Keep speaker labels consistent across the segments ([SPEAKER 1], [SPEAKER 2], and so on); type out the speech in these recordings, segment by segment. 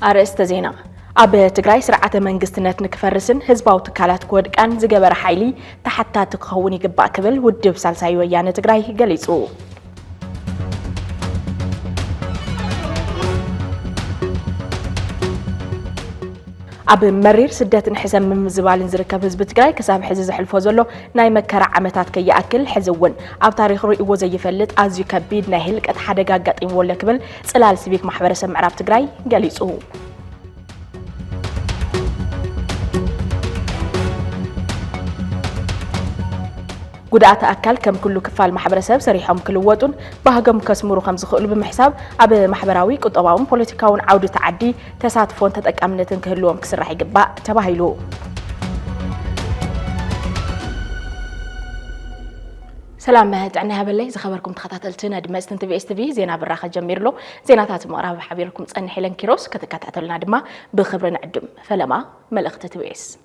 [SPEAKER 1] أرست زينة أب تجري سرعة منجستنات نكفرسن هزباو تكالات كود كان زجبر حيلي تحت تخوني جبا كبل ودب سالسايو يعني تجري جليسو أب مرير سدات حزم من زبالين زركب هزب تجري كسب حزز حلفو زلو ناي مكرع عمتات كي يأكل حزون أب تاريخ رؤي وزي يفلت أزيو كبيد ناهلك أتحدى قاقين ولا كبل سلال سبيك محبرسة معراب تجري جليسو قدعت أكل كم كله كفال محبرسة سريحهم كل وطن بهجم كسمرو خمس خلو بمحساب أب محبراوي كطبعهم بوليتيكاون عودة تعدي تساعدفون تتأمنة كهلوهم كسر رح يجبأ تباهيلو سلام مهد عنا هبلي إذا خبركم تخطاتلتنا دمست انت بي اس تي في زينا براخة جميرلو زيناتات مقرابة حبيركم تسألني حيلان كيروس كتكاتلنا دما بخبرنا عدم فلما ملغت تي بي اس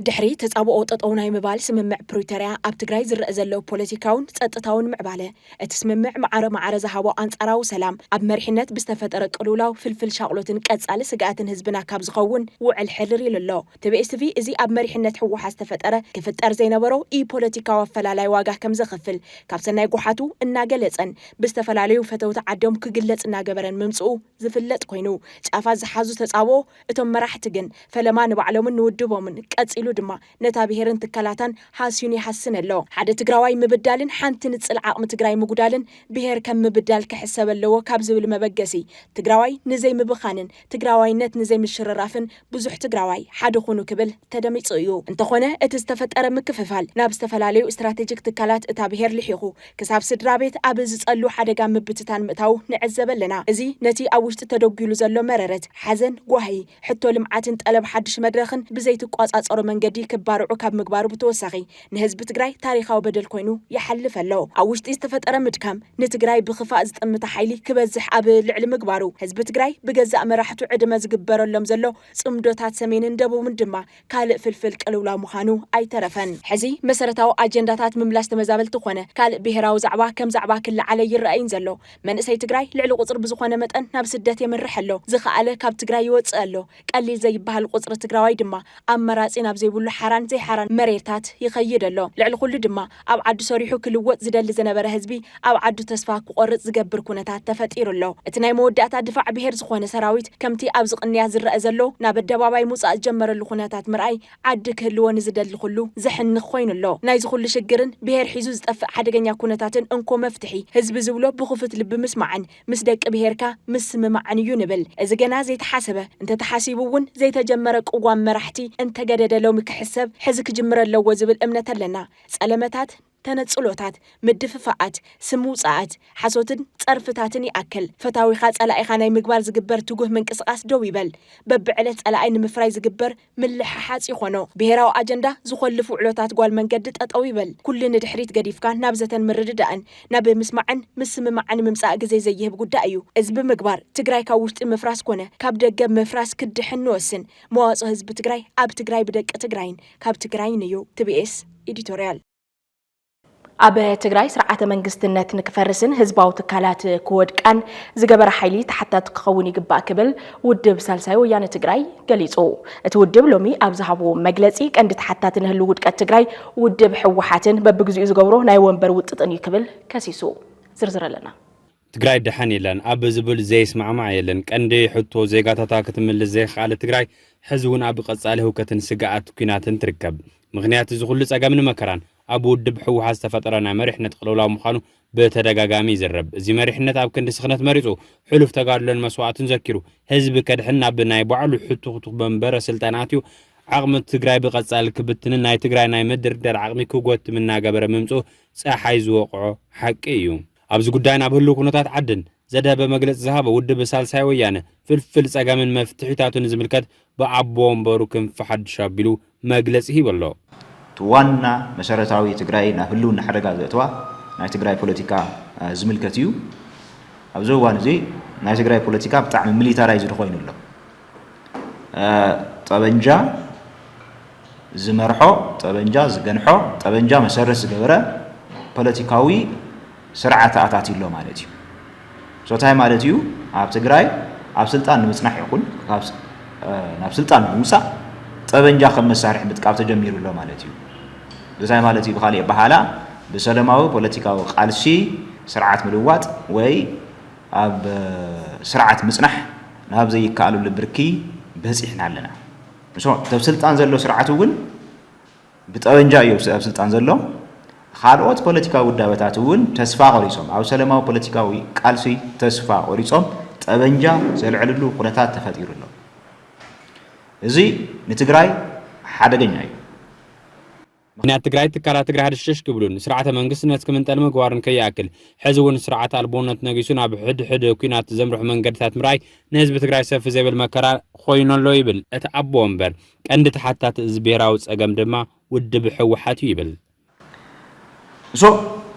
[SPEAKER 1] دحري تتصابو ططوناي مبال سممع بريتوريا اب تግራይ ዝረአ ዘሎ ፖለቲካውን ጸጥታውን ምዕባለ እትስምምዕ ማዕረ ዝሃቦ አንጻራው ሰላም ኣብ መሪሕነት ብዝተፈጠረ ቅሉላው ፍልፍል ሻቅሎትን ቀጻሊ ስጋትን ህዝብና ካብ ዝኸውን ውዕል ሕልር ይልሎ TBSTV እዚ ኣብ መሪሕነት ህወሓት ዝተፈጠረ ክፍጠር ዘይነበሮ ፖለቲካው ኣፈላላይ ዋጋ ከም ዘኸፍል ካብ ሰናይ ጉሓቱ እናገለጸን ብዝተፈላላዩ ፈተውት ዓዶም ክግለጽ እናገበረን ምምጽኡ ዝፍለጥ ኮይኑ ጫፋ ዝሓዙ ተጻቦ እቶም መራሕቲ ግን ፈለማ ንባዕሎምን ንውድቦምን ቀጽሉ ድማ ነታ ብሄርን ትከላታን ሓስዩን ይሓስን ኣሎ ሓደ ትግራዋይ ምብዳልን ሓንቲ ንጽል ዓቕሚ ትግራይ ምጉዳልን ብሄር ከም ምብዳል ክሕሰብ ኣለዎ ካብ ዝብል መበገሲ ትግራዋይ ንዘይ ምብኻንን ትግራዋይነት ንዘይ ምሽረራፍን ብዙሕ ትግራዋይ ሓደ ኾኑ ክብል ተደሚጹ እዩ እንተኾነ እቲ ዝተፈጠረ ምክፍፋል ናብ ዝተፈላለዩ ስትራቴጂክ ትካላት እታ ብሄር ልሒኹ ክሳብ ስድራ ቤት ኣብ ዝጸሉ ሓደጋ ምብትታን ምእታው ንዕዘብ ኣለና እዚ ነቲ ኣብ ውሽጢ ተደጊሉ ዘሎ መረረት ሓዘን ጓሂ ሕቶ ልምዓትን ጠለብ ሓድሽ መድረኽን ብዘይ ትቋጻጸሩ መንገዲ ክባርዑ ካብ ምግባሩ ብተወሳኺ ንህዝቢ ትግራይ ታሪኻዊ በደል ኮይኑ ይሐልፍ ኣሎ ኣብ ውሽጢ ዝተፈጠረ ምድካም ንትግራይ ብኽፋእ ዝጥምታ ሓይሊ ክበዝሕ ኣብ ልዕሊ ምግባሩ ህዝቢ ትግራይ ብገዛእ መራሕቱ ዕድመ ዝግበረሎም ዘሎ ጽምዶታት ሰሜንን ደቡብን ድማ ካልእ ፍልፍል ቅልውላ ምዃኑ ኣይተረፈን ሕዚ መሰረታዊ ኣጀንዳታት ምምላስ ተመዛበልቲ ኾነ ካልእ ብሄራዊ ዛዕባ ከም ዛዕባ ክለዓለ ይረአይን ዘሎ መንእሰይ ትግራይ ልዕሊ ቁፅሪ ብዝኾነ መጠን ናብ ስደት የምርሕ ኣሎ ዝኸኣለ ካብ ትግራይ ይወፅእ ኣሎ ቀሊል ዘይበሃል ቁፅሪ ትግራዋይ ድማ ኣመራጺ ናብ ዘይብሉ ሓራን ዘይሓራን መሬታት ይኸይድ ኣሎ ልዕሊ ኩሉ ድማ ኣብ ዓዱ ሰሪሑ ክልወጥ ዝደሊ ዝነበረ ህዝቢ ኣብ ዓዱ ተስፋ ክቆርጽ ዝገብር ኩነታት ተፈጢሩ ኣሎ እቲ ናይ መወዳእታ ድፋዕ ብሄር ዝኾነ ሰራዊት ከምቲ ኣብ ዝቕንያ ዝረአ ዘሎ ናብ ኣደባባይ ሙጻእ ዝጀመረሉ ኩነታት ምርኣይ ዓዲ ክህልዎ ንዝደሊ ኩሉ ዘሕንኽ ኮይኑ ኣሎ ናይ ዝኹሉ ሽግርን ብሄር ሒዙ ዝጠፍእ ሓደገኛ ኩነታትን እንኮ መፍትሒ ህዝቢ ዝብሎ ብኽፉት ልቢ ምስማዕን ምስ ደቂ ብሄርካ ምስ ምማዕን እዩ ንብል እዚ ገና ዘይተሓሰበ እንተተሓሲቡ እውን ዘይተጀመረ ቅዋም መራሕቲ እንተገደደሎም ክሕሰብ ሕዚ ክጅምር ኣለዎ ዝብል እምነት ኣለና ጸለመታት ተነጽሎታት ምድፍፋኣት ስሙጻት ሓሶትን ጸርፍታትን ይኣክል ፈታዊኻ ጸላኢኻ ናይ ምግባር ዝግበር ትጉህ ምንቅስቃስ ደው ይበል በብዕለት ጸላኢ ንምፍራይ ዝግበር ምልሕሓጽ ይኾኖ ብሄራዊ ኣጀንዳ ዝኸልፉ ዕሎታት ጓል መንገዲ ጠጠው ይበል ኩሉ ንድሕሪት ገዲፍካ ናብ ዘተን ምርድዳእን ናብ ምስማዕን ምስምማዕን ምምጻእ ግዜ ዘይህብ ጉዳይ እዩ እዚ ብምግባር ትግራይ ካብ ውሽጢ ምፍራስ ኮነ ካብ ደገ ምፍራስ ክድሕን ንወስን መዋጽኦ ህዝቢ ትግራይ ኣብ ትግራይ ብደቂ ትግራይን ካብ ትግራይን እዩ TBS ኤዲቶሪያል أب تجري سرعة منجستنات نكفرسن هزباو تكالات كود كان زجبر حيلي تحت تخوني جبا كبل ودب سالسايو يعني تجري جليسو تودب لومي أبزحبو مجلسي كان تحت تنهلود كتجري ودب حوحاتن ببجزء زجوره نايوان برود تطني كبل كاسيسو زرزر لنا
[SPEAKER 2] تجري دحني لن أب زبل زي اسمع معي لن كان دي حطو زي قطعة كتمل زي على تجري حزون أب قصاله كتنسجعت كينات تركب مغنيات زغل سجى من مكان أبو الدب حوحة استفترنا مرحنة قلولا مخانو بتدقاقامي زرب زي مرحنة أب كند سخنة مريضو حلف تقال للمسوعات نذكرو حزب كدحنا بناي بعلو حتو خطو بنبرة سلطاناتيو عقم تجراي بقصال كبتن ناي تجراي ناي مدر در عقمي كوغوت منا قبر ممسو ساحيز وقعو حقيو أبز قداين أبهلو كنوتات عدن زده بمجلس ذهبه ود بسالساي ويانا فلفل ساقا من مفتحيتاتو نزملكات بعبوهم باروكم فحد شابلو مجلس هي والله
[SPEAKER 3] وانا مسارتاوي تجراينا هلونا حركة ذاتوا ناي تجراي بوليتيكا زملكتيو أبزو وان زي ناي تجراي بوليتيكا بتاع ميليتارايز رخوين الله طبنجا زمرحو طبنجا زجنحو طبنجا مسارس جبرة بوليتيكاوي سرعة أتاتي الله مالتيو صوتها مالتيو عب تجراي ኣብ ስልጣን ንምጽናሕ ይኹን ናብ ስልጣን ንምውሳእ ጠበንጃ ከም መሳርሒ ምጥቃም ተጀሚሩሎ ማለት እዩ ብዛይ ማለት እዩ ብኻልእ ኣባሃላ ብሰላማዊ ፖለቲካዊ ቃልሲ ስርዓት ምልዋጥ ወይ ኣብ ስርዓት ምጽናሕ ናብ ዘይከኣለሉ ብርኪ በፂሕና ኣለና ተብ ስልጣን ዘሎ ስርዓት እውን ብጠበንጃ እዩ ኣብ ስልጣን ዘሎ ካልኦት ፖለቲካዊ ውዳበታት እውን ተስፋ ቆሪጾም ኣብ ሰላማዊ ፖለቲካዊ ቃልሲ ተስፋ ቆሪጾም ጠበንጃ ዘልዕልሉ ኩነታት ተፈጢሩሎ እዚ ንትግራይ ሓደገኛ እዩ
[SPEAKER 2] ምክንያት ትግራይ ትካላት ትግራይ ሓድሽሽ ክብሉን ስርዓተ መንግስትነት ክምንጠል ምግባርን ከይኣክል ሕዚ እውን ስርዓት ኣልቦነት ነጊሱ ናብ ሕድ ኩናት ዘምርሑ መንገድታት ምርኣይ ንህዝቢ ትግራይ ሰፊ ዘይብል መከራ ኮይኑሎ ይብል እቲ ኣቦ እምበር ቀንዲ ተሓታት እዚ ብሄራዊ ፀገም ድማ ውድብ ሕወሓት ይብል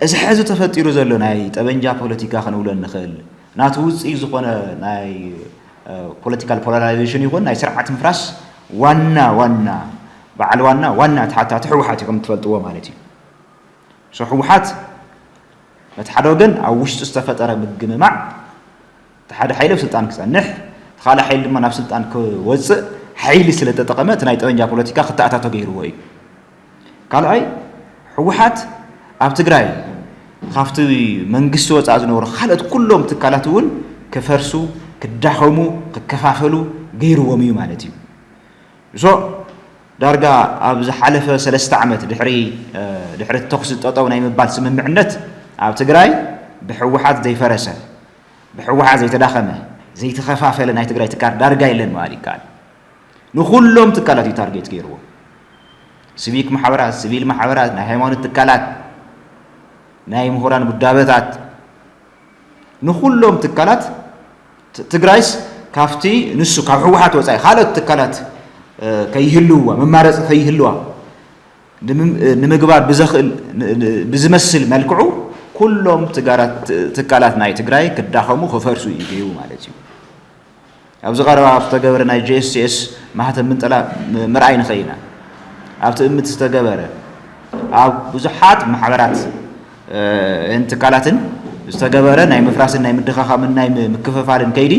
[SPEAKER 3] እዚ ሕዚ ተፈጢሩ ዘሎ ናይ ጠበንጃ ፖለቲካ ክንብሎ ንኽእል ናቱ ውፅኢት ዝኾነ ናይ ፖለቲካል ፖላራይዜሽን ይኹን ናይ ስርዓት ምፍራስ ዋና በዓል ዋና ተሓታት ሕወሓት ከም ትፈልጥዎ ማለት እዩ ሕወሓት ነቲ ሓደ ወገን ኣብ ውሽጡ ዝተፈጠረ ምግምማዕ እቲ ሓደ ሓይሊ ኣብ ስልጣን ክጸንሕ ካልእ ሓይሊ ድማ ናብ ስልጣን ክወፅእ ሓይሊ ስለ ተጠቐመ እቲ ናይ ጠበንጃ ፖለቲካ ክተኣታቶ ገይርዎ እዩ ካልኣይ ሕወሓት ኣብ ትግራይ ካብቲ መንግስቲ ወፃእ ዝነበሩ ካልኦት ኩሎም ትካላት እውን ክፈርሱ ክዳኸሙ ክከፋፈሉ ገይርዎም እዩ ማለት እዩ ዳርጋ ኣብ ዝሓለፈ 3 ዓመት ድሕሪ ተኩሲ ጠጠው ናይ ምባል ስምምዕነት ኣብ ትግራይ ብሕወሓት ዘይፈረሰ ብሕወሓት ዘይተዳኸመ ዘይተኸፋፈለ ናይ ትግራይ ትካል ዳርጋ የለን ማለት ይከኣል ንኩሎም ትካላት እዩ ታርጌት ገይርዎ ሲቪክ ማሕበራት ሲቪል ማሕበራት ናይ ሃይማኖት ትካላት ናይ ምሁራን ውዳበታት ንኩሎም ትካላት ትግራይስ ካፍቲ ንሱ ካብ ሕወሓት ወፃኢ ካልኦት ትካላት ከይህልዋ መማረፂ ከይህልዋ ንምግባር ብዘኽእል ብዝመስል መልክዑ ኩሎም ትካላት ናይ ትግራይ ክዳኸሙ ክፈርሱ ይገዩ ማለት እዩ ኣብዚ ቀረባ ዝተገበረ ናይ JSCS ማህተም ምንጠላ ምርኣይ ንኸይና ኣብ ትእምት ዝተገበረ ኣብ ብዙሓት ማሕበራት እንትካላትን ዝተገበረ ናይ ምፍራስን ናይ ምድኻኻምን ናይ ምክፍፋልን ከይዲ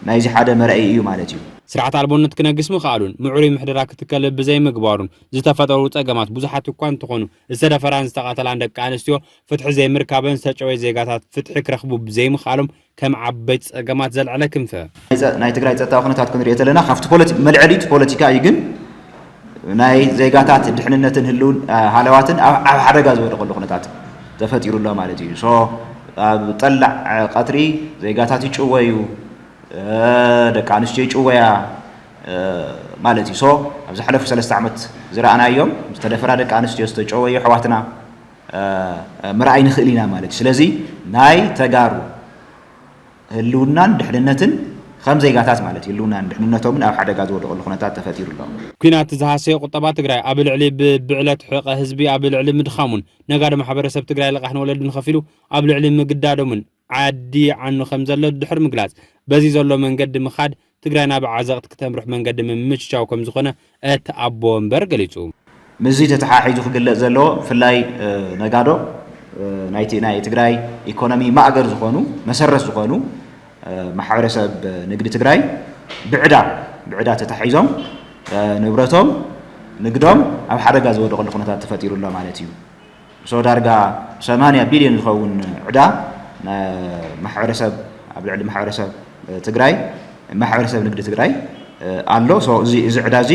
[SPEAKER 3] ናይዚ ሓደ መርኣይ እዩ ማለት እዩ
[SPEAKER 2] ስርዓት ኣልቦነት ክነግስ ምኽኣሉን ምዕሩይ ምሕደራ ክትከል ብዘይ ምግባሩን ዝተፈጠሩ ፀገማት ብዙሓት እኳ እንትኾኑ ዝተደፈራን ዝተቃተላን ደቂ ኣንስትዮ ፍትሒ ዘይምርካበን ዝተጨወይ ዜጋታት ፍትሒ ክረኽቡ ብዘይምኽኣሎም ከም ዓበይቲ ፀገማት ዘልዕለ ክንፈ
[SPEAKER 3] ናይ ትግራይ ፀጥታዊ ኩነታት ክንሪኦ ዘለና ካብቲ መልዕሊት ፖለቲካ እዩ ግን ናይ ዜጋታት ድሕንነትን ህልውን ሃለዋትን ኣብ ሓደጋ ዝወደቐሉ ኩነታት ተፈጢሩሎ ማለት እዩ ኣብ ጠላዕ ቀትሪ ዜጋታት ይጭወዩ ደቂ ኣንስትዮ ይጭወያ ማለት እዩ ኣብ ዝሓለፉ 3 ዓመት ዝረኣናዮም ዝተደፈራ ደቂ ኣንስትዮ ዝተጨወዩ ኣሕዋትና ምርኣይ ንኽእል ኢና ማለት እዩ ስለዚ ናይ ተጋሩ ህልውናን ድሕንነትን ከም ዜጋታት ማለት እዩ ህልውናን ድሕንነቶምን ኣብ ሓደጋ ዝወደቐሉ ኩነታት ተፈጢሩሎ
[SPEAKER 2] ኩናት ዝሃሰየ ቁጠባ ትግራይ ኣብ ልዕሊ ብዕለት ሕቐ ህዝቢ ኣብ ልዕሊ ምድኻሙን ነጋዶ ማሕበረሰብ ትግራይ ልቓሕ ንወለድን ከፊሉ ኣብ ልዕሊ ምግዳዶምን ዓዲ ዓኑ ከም ዘሎ ድሕር ምግላጽ በዚ ዘሎ መንገዲ ምኻድ ትግራይ ናብ ዓዘቕት ከተምርሕ መንገዲ ምምችቻው ከም ዝኾነ እቲ ኣቦ እምበር ገሊጹ
[SPEAKER 3] ምዚ ተተሓሒዙ ክግለጽ ዘለዎ ብፍላይ ነጋዶ ናይ ትግራይ ኢኮኖሚ ማእገር ዝኾኑ መሰረት ዝኾኑ ማሕበረሰብ ንግዲ ትግራይ ብዕዳ ተታሒዞም ንብረቶም ንግዶም ኣብ ሓደጋ ዝወደቐሉ ኩነታት ተፈጢሩሎ ማለት እዩ ዳርጋ 80 ቢልዮን ዝኸውን ዕዳ ማሕበረሰብ ኣብ ልዕሊ ማሕበረሰብ ትግራይ ማሕበረሰብ ንግዲ ትግራይ ኣሎ እዚ ዕዳ እዚ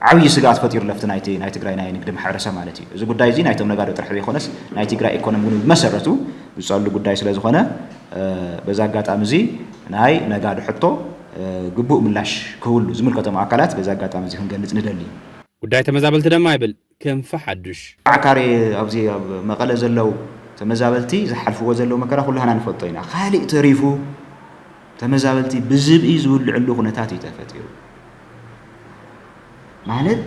[SPEAKER 3] ዓብይ ስጋት ፈጢሩ ለፍቲ ናይ ትግራይ ናይ ንግዲ ማሕበረሰብ ማለት እዩ እዚ ጉዳይ እዚ ናይቶም ነጋዶ ጥራሕ ዘይኮነስ ናይ ትግራይ ኢኮኖሚ እውን ብመሰረቱ ዝፀሉ ጉዳይ ስለ ዝኾነ በዛ ኣጋጣሚ እዚ ናይ ነጋዶ ሕቶ ግቡእ ምላሽ ክህሉ ዝምልከቶም ኣካላት በዛ ኣጋጣሚ እዚ ክንገልጽ ንደሊ
[SPEAKER 2] ጉዳይ ተመዛበልቲ ድማ ይብል ክንፈ ሓዱሽ
[SPEAKER 3] ዓካሪ ኣብዚ ኣብ መቐለ ዘለው ተመዛበልቲ ዝሓልፍዎ ዘለው መከራ ኩላህና ንፈልጦ ኢና ካሊእ ተሪፉ ተመዛበልቲ ብዝብኢ ዝውልዕሉ ኩነታት እዩ ተፈጢሩ ማለት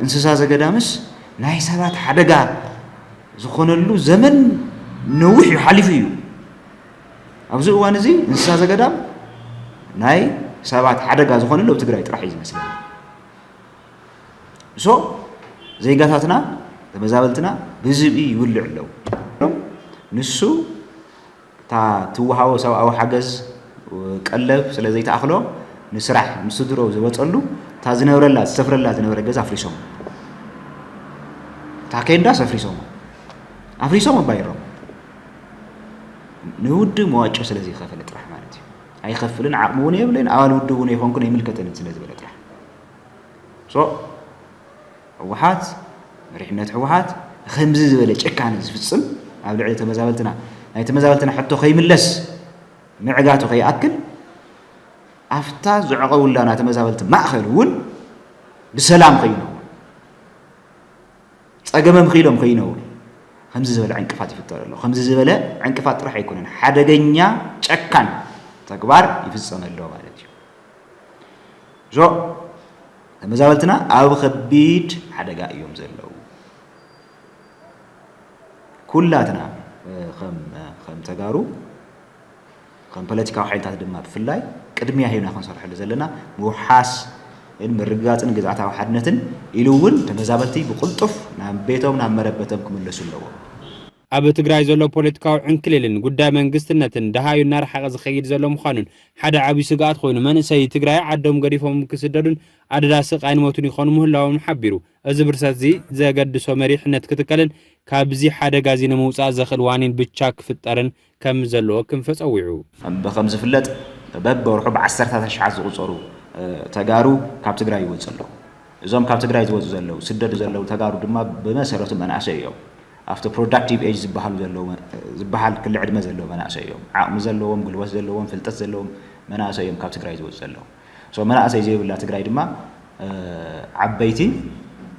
[SPEAKER 3] እንስሳ ዘገዳምስ ናይ ሰባት ሓደጋ ዝኾነሉ ዘመን ነዊሕ እዩ ሓሊፉ እዩ ኣብዚ እዋን እዚ እንስሳ ዘገዳም ናይ ሰባት ሓደጋ ዝኾነሉ ኣብ ትግራይ ጥራሕ እዩ ዝመስለኒ ዜጋታትና ተመዛበልትና ብዝብኢ ይውልዕ ኣለዉ ንሱ ትወሃቦ ሰብኣዊ ሓገዝ ቀለብ ስለዚ ተኣኽሎ ንስራሕ ምስድሮ ዝወፀሉ ታዝነብረላ ዝሰፍረላ ዝነበረ ገዛ ኣፍሪሶም ታከንዳ ሰፍሪሶም ኣፍሪሶም ባይሮም ንውድ መዋጮ ስለዚ ይኸፈለ ጥራሕ ማለት እዩ ኣይኸፍልን ዓቕሙ እውን የብለን ኣባል ውድ እውን ይኾንኩን ይምልከተንን ስለዚ በለ ጥራሕ ህወሓት መሪሕነት ህወሓት ከምዚ ዝበለ ጭካነ ዝፍፅም ኣብ ልዕሊ ተመዛበልትና ናይ ተመዛበልትና ሕቶ ከይምለስ ምዕጋቱ ከይኣክል ኣፍታ ዝዕቐቡላ ና ተመዛበልቲ ማእኸል እውን ብሰላም ከይነው ፀገመም ኺሎም ከይነው ከምዚ ዝበለ ዕንቅፋት ይፍጠር ኣሎ ከምዚ ዝበለ ዕንቅፋት ጥራሕ ኣይኮነን ሓደገኛ ጨካን ተግባር ይፍጸም ኣሎ ማለት እዩ ተመዛበልትና ኣብ ከቢድ ሓደጋ እዮም ዘለው ኩላትና ከም ተጋሩ ከም ፖለቲካዊ ሓይልታት ድማ ብፍላይ ቅድሚያ ሂብና ክንሰርሐሉ ዘለና ምውሓስ ምርግጋፅን ግዝኣታዊ ሓድነትን ኢሉ እውን ተመዛበልቲ ብቕልጡፍ ናብ ቤቶም ናብ መረበቶም ክምለሱ ኣለዎ
[SPEAKER 2] ኣብ ትግራይ ዘሎ ፖለቲካዊ ዕንክልልን ጉዳይ መንግስትነትን ደሃዩ እናረሓቐ ዝኸይድ ዘሎ ምዃኑን ሓደ ዓብይ ስጋኣት ኮይኑ መንእሰይ ትግራይ ዓዶም ገዲፎም ክስደዱን ኣደዳ ስቃይን ሞቱን ይኾኑ ምህላዎም ሓቢሩ እዚ ብርሰት እዚ ዘገድሶ መሪሕነት ክትከልን ካብዚ ሓደጋ እዚ ንምውፃእ ዘኽእል ዋኒን ብቻ ክፍጠርን ከም ዘለዎ ክንፈፀዊዑ
[SPEAKER 3] ከም ዝፍለጥ በብወርሑ ብ10ታት ሽዓት ዝቁፀሩ ተጋሩ ካብ ትግራይ ይወፁ ኣለዉ እዞም ካብ ትግራይ ዝወፁ ዘለዉ ስደዱ ዘለዉ ተጋሩ ድማ ብመሰረቱ መናእሰይ እዮም after productive age ዝበሃል ክልዕ ዕድመ ዘለዎ መናእሰይ እዮም ዓቕሚ ዘለዎም ጉልበት ዘለዎም ፍልጠት ዘለዎም መናእሰይ እዮም ካብ ትግራይ ዝወፁ ዘለዉ መናእሰይ ዘይብላ ትግራይ ድማ ዓበይቲ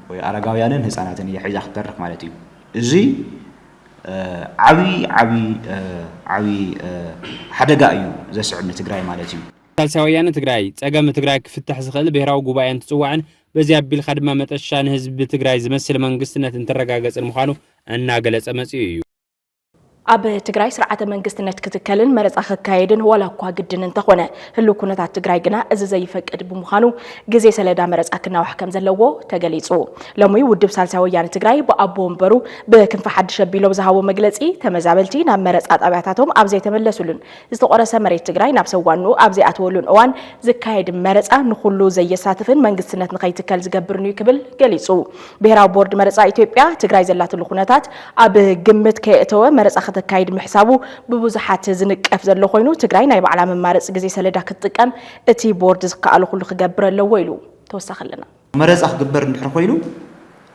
[SPEAKER 3] ወይ ኣረጋውያንን ህፃናትን ሒዛ ክትተርፍ ማለት እዩ እዚ ዓብይ ሓደጋ እዩ ዘስዕብ ንትግራይ ማለት እዩ
[SPEAKER 2] ሳልሳይ ወያነ ትግራይ ፀገም ትግራይ ክፍታሕ ዝኽእል ብሄራዊ ጉባኤ እንትፅዋዕን በዚ ኣቢልካ ድማ መጠሻ ንህዝቢ ትግራይ ዝመስል መንግስትነት እንትረጋገፅን ምዃኑ እናገለፀ መፅኡ እዩ
[SPEAKER 1] ኣብ ትግራይ ስርዓተ መንግስትነት ክትከልን መረፃ ክካየድን ዋላ እኳ ግድን እንተኾነ ህሉ ኩነታት ትግራይ ግና እዚ ዘይፈቅድ ብምዃኑ ግዜ ሰለዳ መረፃ ክናዋሕ ከም ዘለዎ ተገሊጹ ሎሚ ውድብ ሳልሳይ ወያነ ትግራይ ብኣቦ ወንበሩ ብክንፈ ሓድሽ ኣቢሎም ዝሃቦ መግለፂ ተመዛበልቲ ናብ መረፃ ጣብያታቶም ኣብ ዘይተመለሱሉን ዝተቆረሰ መሬት ትግራይ ናብ ሰዋኑ ኣብ ዘይኣተወሉን እዋን ዝካየድ መረፃ ንኩሉ ዘየሳትፍን መንግስትነት ንኸይትከል ዝገብርኒ ክብል ገሊጹ ብሄራዊ ቦርድ መረፃ ኢትዮጵያ ትግራይ ዘላትሉ ኩነታት ኣብ ግምት ከየእተወ መረፃ ተካይድ ምሕሳቡ ብብዙሓት ዝንቀፍ ዘሎ ኮይኑ ትግራይ ናይ ባዕላ መማረፅ ግዜ ሰለዳ ክትጥቀም እቲ ቦርድ ዝከኣሉ ኩሉ ክገብር ኣለዎ ኢሉ ተወሳኺልና
[SPEAKER 3] መረፃ ክግበር እንድሕር ኮይኑ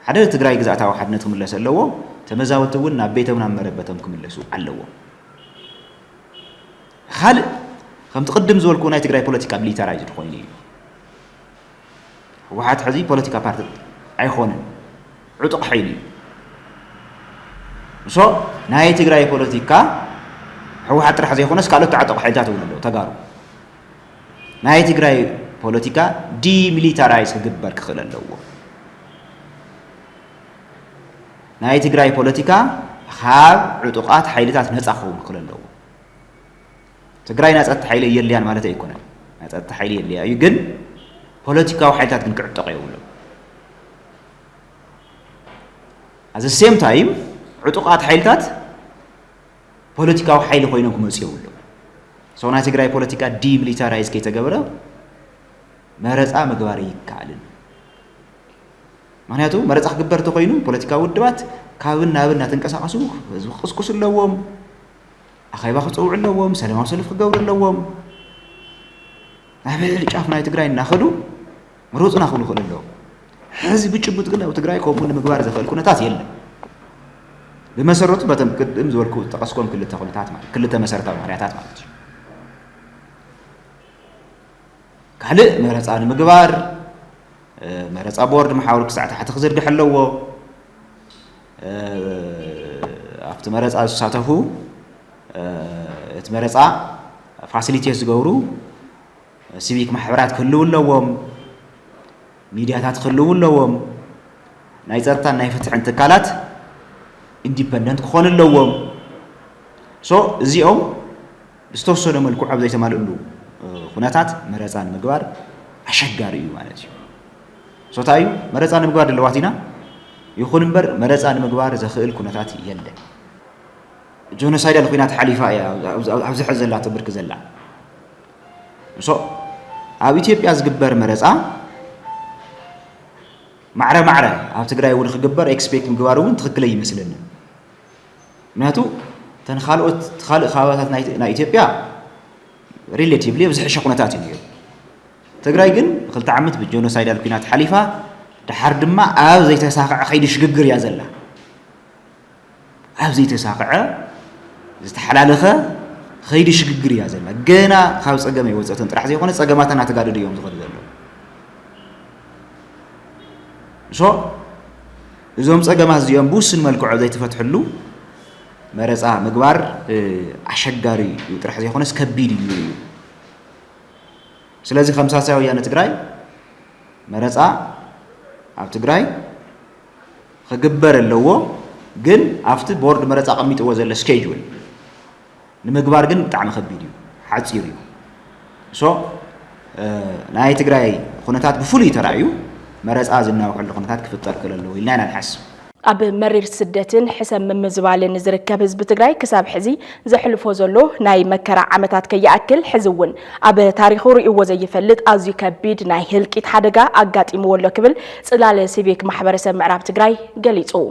[SPEAKER 3] ሓደ ትግራይ ግዝኣታዊ ሓድነት ክምለስ ኣለዎ ተመዛበልቲ እውን ናብ ቤቶም ናብ መረበቶም ክምለሱ ኣለዎ ካልእ ከምቲ ቅድም ዝበልኩ ናይ ትግራይ ፖለቲካ ሚሊታራይዝድ ኮይኑ እዩ ህወሓት ሕዚ ፖለቲካ ፓርቲ ኣይኮነን ዕጡቕ ሓይሊ እዩ ናይ ትግራይ ፖለቲካ ህወሓት ጥራሕ ዘይኮነስ ካልኦት ተዓጠቑ ሓይልታት እውን ኣለዉ ተጋሩ ናይ ትግራይ ፖለቲካ ዲሚሊታራይዝ ክግበር ክኽእል ኣለዎ ናይ ትግራይ ፖለቲካ ካብ ዕጡቓት ሓይልታት ነፃ ክኸውን ክኽእል ኣለዎ ትግራይ ናይ ፀጥታ ሓይሊ የልያን ማለት ኣይኮነን ናይ ፀጥታ ሓይሊ የልያ እዩ ግን ፖለቲካዊ ሓይልታት ግን ክዕጠቕ የብሎም at the same time ዕጡቓት ሓይልታት ፖለቲካዊ ሓይሊ ኮይኖም ክመፁ የብሎም ናይ ትግራይ ፖለቲካ ዲሚሊታራይዝ ከይተገበረ መረፃ ምግባር ይከኣልን ምክንያቱ መረፃ ክግበር ተኮይኑ ፖለቲካዊ ውድባት ካብን ናብን እናተንቀሳቐሱ ህዝቢ ክቅስቅሱ ኣለዎም ኣኼባ ክፅውዑ ኣለዎም ሰላማዊ ሰልፊ ክገብሩ ኣለዎም ናብ ልዕሊ ጫፍ ናይ ትግራይ እናኸዱ መሮፅና ክብሉ ይኽእሉ ኣለዎም ሕዚ ብጭቡጥ ግን ኣብ ትግራይ ከምኡ ንምግባር ዘኽእል ኩነታት የለን بمسرته بتم قدم زولكو تقصكم كل التقنيات مال كل تمسرتها معناتات مالت كله مرصان مغبار مرصا بورد محاور ساعه حتى خزرق حلو افت مرصا ساتفو اتمرصا فاسيليتيز زغورو سيفيك محبرات كلو لوم ميدياታት كلو لوم ናይ ጸርታ ናይ ፍትሕን ትካላት ኢንዲፔንደንት ክኾኑ ኣለዎም እዚኦም ዝተወሰነ መልኩ ኣብ ዘይተማልእሉ ኩነታት መረፃ ንምግባር ኣሸጋሪ እዩ ማለት እዩ እንታይ መረፃ ንምግባር ድለዋቲና ይኹን እምበር መረፃ ንምግባር ዘኽእል ኩነታት የለን ጆኖሳይዳል ኩናት ሓሊፋ እያ ኣብዚ ሕዚ ዘላ ትብርክ ዘላ سو ኣብ ኢትዮጵያ ዝግበር መረፃ ማዕረ ኣብ ትግራይ እውን ክግበር ኤክስፔክት ምግባር እውን ትክክለ ይመስለኒ ምክንያቱ ተን ካልኦት ከባቢታት ናይ ኢትዮጵያ ሪሌቲቭሊ ብዝሕሸ ኩነታት እዩ ትግራይ ግን 2 ዓመት ብጄኖሳይዳል ኩናት ሓሊፋ ድሓር ድማ ኣብ ዘይተሳኽዐ ከይዲ ሽግግር እያ ዘላ ኣብ ዘይተሳኽዐ ዝተሓላለኸ ከይዲ ሽግግር እያ ዘላ ገና ካብ ፀገም ይወፀተን ጥራሕ ዘይኮነ ፀገማትና ተጋደዱ እዮም ዝኸዱ ዘለው ሶ እዞም ፀገማት እዚኦም ብውስን መልክዑ ዘይተፈትሕሉ መረፃ ምግባር ኣሸጋሪ እዩ ጥራሕ ዘይኮነስ ከቢድ እዩ ስለዚ ከም ሳልሳይ ወያነ ትግራይ መረፃ ኣብ ትግራይ ክግበር ኣለዎ ግን ኣብቲ ቦርድ መረፃ ቀሚጥዎ ዘሎ ስኬጁል ንምግባር ግን ብጣዕሚ ከቢድ እዩ ሓፂር እዩ ሶ ናይ ትግራይ ኩነታት ብፍሉይ ተራእዩ መረፃ ዝናውሕሉ ኩነታት ክፍጠር ከለዎ ኢልና ኢና ንሓስብ
[SPEAKER 1] ኣብ መሪር ስደትን ሕሰብ ምምዝባልን ዝርከብ ህዝቢ ትግራይ ክሳብ ሕዚ ዘሕልፎ ዘሎ ናይ መከራ ዓመታት ከይኣክል ሕዚ እውን ኣብ ታሪኹ ርእይዎ ዘይፈልጥ ኣዝዩ ከቢድ ናይ ህልቂት ሓደጋ ኣጋጢምዎ ኣሎ ክብል ጽላል ሲቪክ ማሕበረሰብ ምዕራብ ትግራይ ገሊጹ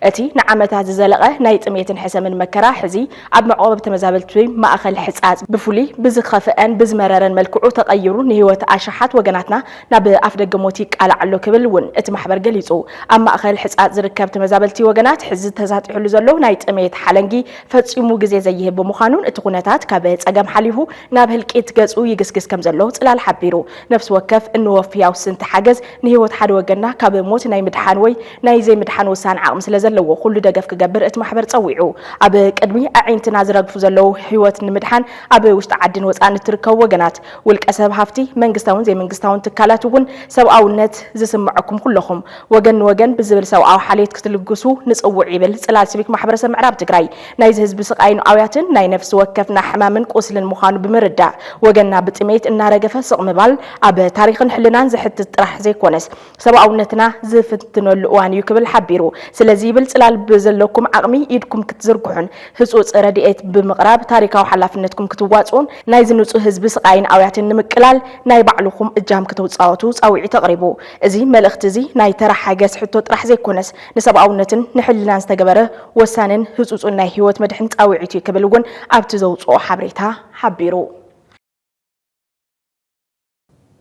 [SPEAKER 1] እቲ ንዓመታት ዝዘለቐ ናይ ጥሜትን ሕሰምን መከራ ሕዚ ኣብ መዕቆብ ተመዛበልቲ ማእኸል ሕጻጽ ብፍሉይ ብዝኸፍአን ብዝመረረን መልክዑ ተቐይሩ ንህይወት ኣሽሓት ወገናትና ናብ ኣፍደገ ሞት ይቃልዓሎ ክብል እውን እቲ ማሕበር ገሊጹ ኣብ ማእኸል ሕጻጽ ዝርከብ ተመዛበልቲ ወገናት ሕዚ ተሳጢሕሉ ዘሎ ናይ ጥሜት ሓለንጊ ፈጺሙ ግዜ ዘይህብ ምዃኑን እቲ ኩነታት ካብ ፀገም ሓሊፉ ናብ ህልቂት ገጹ ይግስግስ ከም ዘሎ ጽላል ሓቢሩ ነፍሲ ወከፍ እንወፍያው ስንቲ ሓገዝ ንህይወት ሓደ ወገንና ካብ ሞት ናይ ምድሓን ወይ ናይ ዘይምድሓን ውሳነ ዓቕሚ ስለዘለዎ ኩሉ ደገፍ ክገብር እቲ ማሕበር ፀዊዑ ኣብ ቅድሚ ኣዒንትና ዝረግፉ ዘለው ህይወት ንምድሓን ኣብ ውሽጢ ዓድን ወፃን እትርከቡ ወገናት ውልቀ ሰብ ሃፍቲ መንግስታውን ዘይመንግስታውን ትካላት እውን ሰብኣውነት ዝስምዐኩም ኩለኹም ወገን ንወገን ብዝብል ሰብኣዊ ሓልየት ክትልግሱ ንፅውዕ ይብል ጽላል ሲቪክ ማሕበረሰብ ምዕራብ ትግራይ ናይ ህዝቢ ስቃይን ኣውያትን ናይ ነፍሲ ወከፍና ሕማምን ቁስልን ምዃኑ ብምርዳእ ወገንና ብጥሜት እናረገፈ ስቕ ምባል ኣብ ታሪኽን ሕልናን ዝሕትት ጥራሕ ዘይኮነስ ሰብኣውነትና ዝፍትነሉ እዋን እዩ ክብል ሓቢሩ ስለዚ ይብል ጽላል ብዘለኩም ዓቕሚ ኢድኩም ክትዝርግሑን ህጹጽ ረድኤት ብምቕራብ ታሪካዊ ሓላፍነትኩም ክትዋጽኡን ናይ ዝንጹህ ህዝቢ ስቃይን ኣውያትን ንምቅላል ናይ ባዕልኩም እጃም ክትውጻወቱ ጻውዒት ተቕሪቡ እዚ መልእኽቲ እዚ ናይ ተራ ሓገዝ ሕቶ ጥራሕ ዘይኮነስ ንሰብኣውነትን ንሕልናን ዝተገበረ ወሳንን ህጹጽን ናይ ህይወት መድሕን ጻውዒት እዩ ክብል እውን ኣብቲ ዘውጽኦ ሓበሬታ ሓቢሩ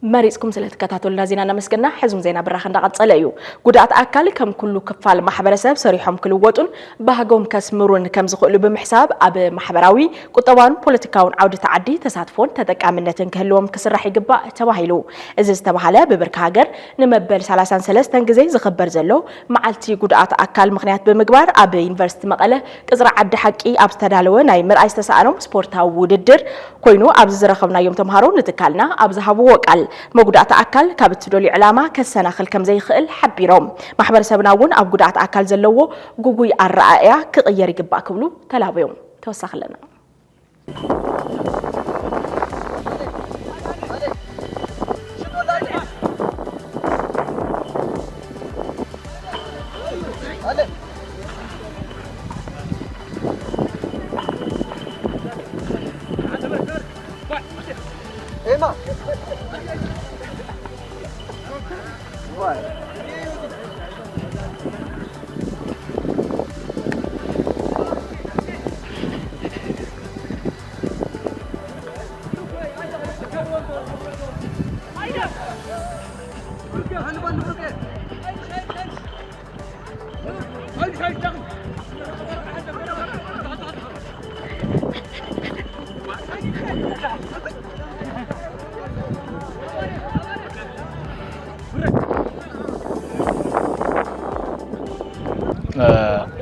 [SPEAKER 1] مريسكم سلت كتاتولنا زينا نمسكنا حزم زينا براخن دقات صليو ጉዳት አካል ከም ኩሉ ክፋል ማሕበረሰብ ሰሪሖም ክልወጡን ባህጎም ከስምሩን ከም ዝኽእሉ ብምሕሳብ ኣብ ማሕበራዊ ቁጠባን ፖለቲካውን ዓውዲ ተዓዲ ተሳትፎን ተጠቃምነትን ክህልዎም ክስራሕ ይግባእ ተባሂሉ እዚ ዝተባሃለ በብርካ ሃገር ንመበል 33 ግዜ ዝኽበር ዘሎ መዓልቲ ጉዳት አካል ምክንያት ብምግባር ኣብ ዩኒቨርሲቲ መቐለ ቅጽራ ዓዲ ሓቂ ኣብ ዝተዳለወ ናይ ምርኣይ ዝተሳኣኖም ስፖርታዊ ውድድር ኮይኑ ኣብ ዝረኸብናዮም ተምሃሮ ንትካልና ኣብ ዝሃብዎ ቃል መጉዳት አካል ካብ ትደልዩ ዕላማ ከሰናኽል ከም ዘይኽእል ሓቢሮም ማሕበረሰብና እውን ኣብ ጉዳት አካል ዘለዎ ጉጉይ ኣረኣእያ ክቕየር ይግባእ ክብሉ ተላብዮም ተወሳኽለና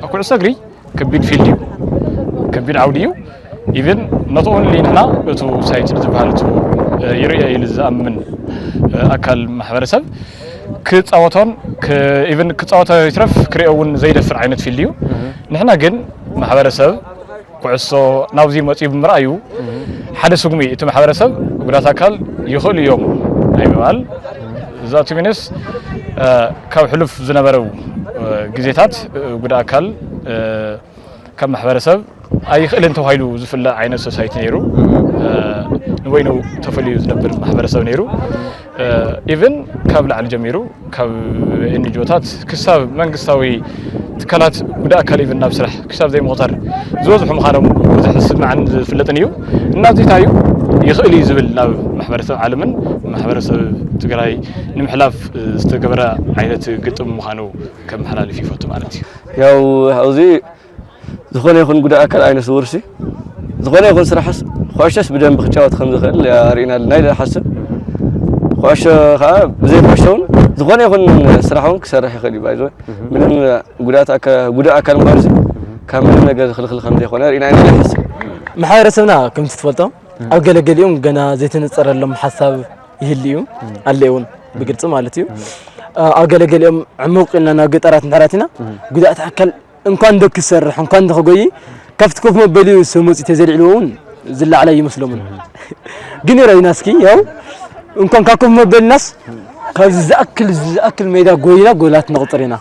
[SPEAKER 4] أكون أسأجري كبير فيليو كبير عوديو even not only هنا بتو سايت زبالتو يريا يلزم من أكل محبرسب كتصوتون even كتصوت يترف كريون زي دفر عينت فيليو نحنا جن محبرسب قصو ناوزي مصيب مرأيو حدث سقمي إتو محبرسب قدرات أكل يخل يوم أي مال ذات منس كاب حلف زنبرو جزيتات قدرات أكل كم محبرسب أي خلنا توهيلو زفلا عين السوسايتي نيرو وينو تفليو زنبر محبرسب نيرو إيفن كابل على جميرو كاب إني جوتات كسب منقصاوي تكلات ودا كليفن نبسرح كسب زي مغتر زوز حمخانم وزحس معن فلتنيو الناس تايو يخلي زبل ناب محبرسب عالمن محبرسب تقراي نمحلاف استقبره عينة قطم مخانو كم حلال في فوتو مالتي
[SPEAKER 5] ያው አውዚ ዝኾነ ይኹን ጉዳ አካል አይነስ ወርሲ ዝኾነ ይኹን ስራሕስ ኳሽስ በደንብ ክጫወት ከም ዝኽእል ያሪናል ናይ ሓስብ ኳሽ ኻ ብዘይ ኳሽውን ዝኾነ ይኹን ስራሕውን ክሰርሕ ይኽእል ይባይዞ ምንም ጉዳ አካል ማርሲ ካምል ነገር ክልክል ከም ዘይኾነ ያሪና ናይ ሓስብ
[SPEAKER 6] ማሕበረሰብና ከም ትፈልጦም ኣብ ገለገሊኦም ገና ዘይተነፀረሎም ሓሳብ ይህልዩ ኣለውን ብግልጽ ማለት እዩ ኣብ ገለገሊኦም ዕሙቅ ኢልና ናብ ገጠራት ንሕራትና ጉዳት አካል እንኳን ደክ ይሰርሕ እንኳን ደክጎይ ከፍት ኮፍ መበሊ ሰሙጽ ተዘልዕሉውን ዝላዕላ ይመስሎም ግን ረይናስኪ ያው እንኳን ካኮፍ መበልናስ ከዚ ዝአክል ሜዳ ጎይና ጎላት ነቁጥሪና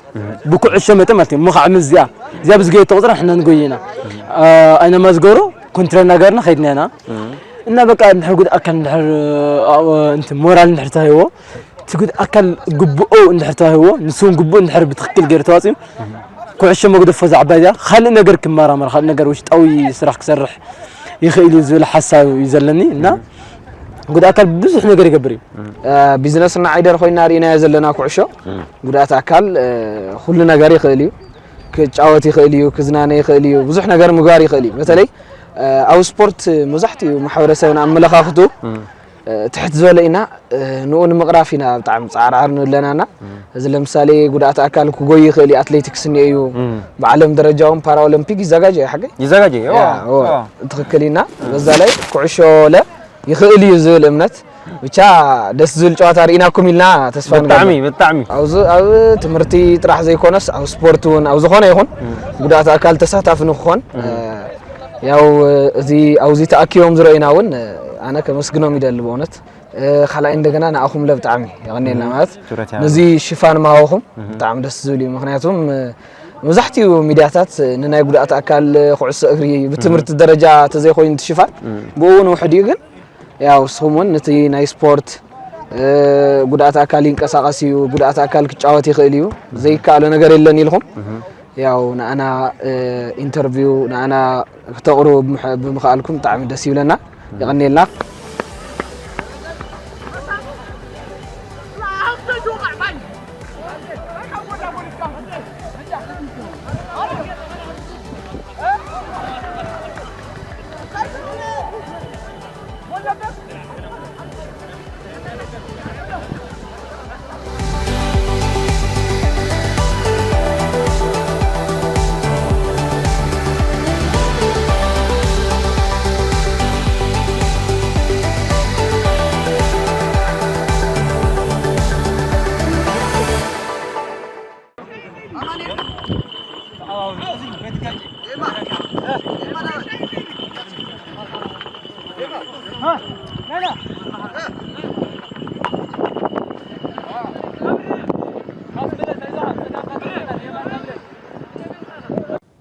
[SPEAKER 6] ብኩዕሾ መጠ ማለት ሙኻዕም እዚያ ብዝገይ ተቁጥራ እحنا ንጎይና አይና ማዝገሮ ኮንትራት ነገርና ኸይድናና እና በቃ ንሕር ጉድ አካል ንሕር እንት ሞራል ንሕር ታይዎ تقول أكل جبؤ نحرته هو نسون جبؤ نحرب تخكل جرت واسم كوعش مقدف فزع عبادة خلينا نجر كمارة مرة خلينا نجر وش قوي سرح كسرح يخيل يزول حسا يزلني نا قد أكل بزح نجر يقبري
[SPEAKER 7] بيزنسنا عيدر خوي نارينا يزلنا كوعشة قد أكل خلنا نجر يخيليو كعواتي يخيليو كزناني يخيليو بزح نجر مقاري يخيليو مثلي أو سبورت مزحتي محاورة سوينا عمل خافتو تحت زولينا نون مقرافينا بتاع عرعرن لنا إذا لمثالي قدرات أكل كوجي خلي أتليتكس نيو بعلم درجهم بارالمبيك يزعجي حاجة
[SPEAKER 5] يزعجي
[SPEAKER 7] تخكلينا بزالي كعشة لا يخلي يزول أمنت بتشا دس زول جوات أرينا كملنا تسفان
[SPEAKER 5] بالطعمي
[SPEAKER 7] أو تمرتي تراح زي كونس أو سبورتون أو زخانة يخون قدرات أكل تسعة في نخون ياو زي تأكيهم زرعينا ون أنا كمسجنهم يدل بونت خلا عندنا أنا أخوم لب طعمي يعني نمات نزي شفان ما أخوم طعم دس زولي مخنياتهم مزحتي وميداتات ننا يقول أتأكل خعص أغري بتمرت الدرجة تزي خوي انت شفان بون وحديقن يا وسخمون نتي ناي سبورت قد أتأكل إنكساقسيو قد أتأكل كتشاوتي خيليو زي كالو نجار اللي لهم ያው ናአና ኢንተርቪው ናአና ተقرو بمخالكم طعم دس ይብለና يغنيلنا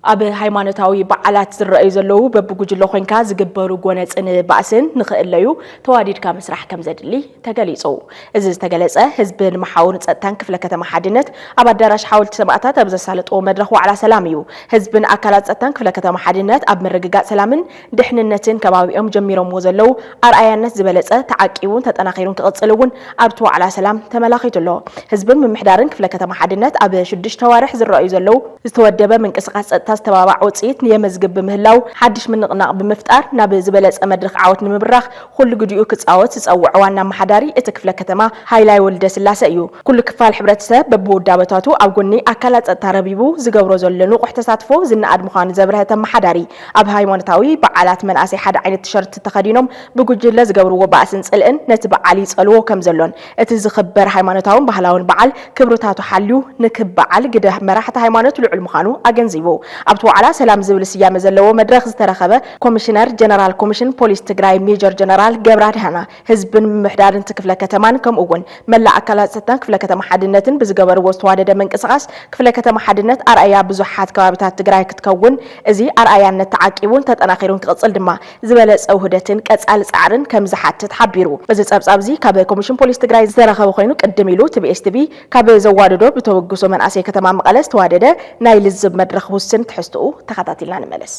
[SPEAKER 1] أب هيمانتاوي بعلات الرأي زلوا ببوجلو خنكا زجبروا جونات إن بأسن نخليو تواديد كمسرح كم زدلي تجليسو إذا تجلس حزب المحاور تنك في لكتة محدنت أبى درش حاول تسمعتها تبز سالت أو مدرخو على سلاميو حزب أكلات تنك في لكتة محدنت أب مرجعات سلامن دحن النتين كما بيوم جميرهم وزلوا أرأي الناس زبلت تعاقيون تتناخيرون كقصلون أرتوا على سلام تملاخيت الله حزب من محدارن في لكتة محدنت أبى شدش توارح الرأي زلوا استودب من كسقات تبع وصيت نيمزجب بمهلاو حدش من نقنق بمفتار ناب زبلت أمدرخ عوت نمبرخ كل جديو كتصاوت تسوع وانا محداري اتكفل كتما هايلاي ولدس اللاسيو كل كفال حبرت سب ببود دابتاتو أو جني أكلت الترابيبو زجور زلنو واحتساتفو زن أد مخان زبرها تم محداري أب هاي منتاوي بعلات من أسي حد عين التيشيرت تخدينهم بجوجل زجور وبأسن سألن نتبع علي سألوه كم زلون اتزخبر هاي منتاوم بحلاون بعل كبرتاتو حلو نكب بعل قده مراحة هاي منتو العلم خانو أجنزيبو ኣብቲ ዋዕላ ሰላም ዝብል ስያመ ዘለዎ መድረኽ ዝተረኸበ ኮሚሽነር ጀነራል ኮሚሽን ፖሊስ ትግራይ ሜጀር ጀነራል ገብረ ኣድሃና ህዝብን ምምሕዳርን ክፍለ ከተማን ከምኡ እውን መላእ ኣካላት ጸጥታን ክፍለ ከተማ ሓድነትን ብዝገበርዎ ዝተዋደደ መንቅስቓስ ክፍለ ከተማ ሓድነት ኣርኣያ ብዙሓት ከባቢታት ትግራይ ክትከውን እዚ ኣርኣያነት ተዓቂቡን ተጠናኺሩን ክቕጽል ድማ ዝበለጸ ውህደትን ቀጻሊ ጻዕርን ከም ዝሓትት ሓቢሩ እዚ ጸብጻብ እዚ ካብ ኮሚሽን ፖሊስ ትግራይ ዝተረኸበ ኮይኑ ቅድም ኢሉ TBS-TV ካብ ዘዋደዶ ብተወግሶ መንእሰይ ከተማ መቐለ ዝተዋደደ ናይ ልዝብ መድረኽ ውስን ትሕዝትኡ ተኸታቲልና ንመለስ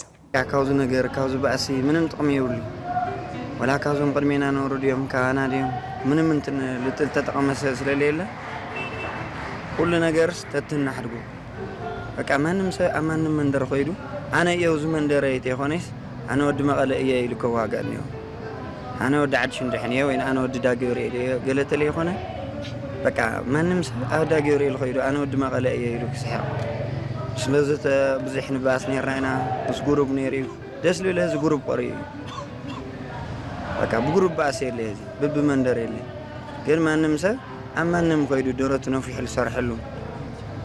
[SPEAKER 8] ካውዝ ነገር ካውዝ ባእሲ ምንም ጥቕሚ የብሉ ወላ ካውዞም ቅድሜና ነውሩ ድዮም ካና ድዮም ምንም እንትን ልጥል ተጠቐመሰ ስለሌለ ኩሉ ነገርስ ተትናሕድጉ በቃ ማንም ሰብ ኣብ ማንም መንደር ኸይዱ ኣነ እየው ዝ መንደረ የኾነስ ኣነ ወዲ መቐለ እየ ኢሉ ከዋጋእ እኒኦ ኣነ ወዲ ዓዲ ሽንድሕን እየ ወይ ኣነ ወዲ ዳገብርኤል እየ ገለተለ ይኾነ በቃ ማንም ሰብ ኣብ ዳገብርኤል ኸይዱ ኣነ ወዲ መቐለ እየ ኢሉ ክስሕቕ ስለዚ ብዙሕ ንባስ ነርና ኢና ምስ ጉሩብ ነይሩ እዩ ደስ ልብል ህዚ ጉሩብ ቆርዩ እዩ በቃ ብጉሩብ ባእሲ የለ ህዚ ብብመንደር የለ ግን ማንም ሰብ ኣብ ማንም ኸይዱ ደረቱ ነፊሑ ዝሰርሐሉ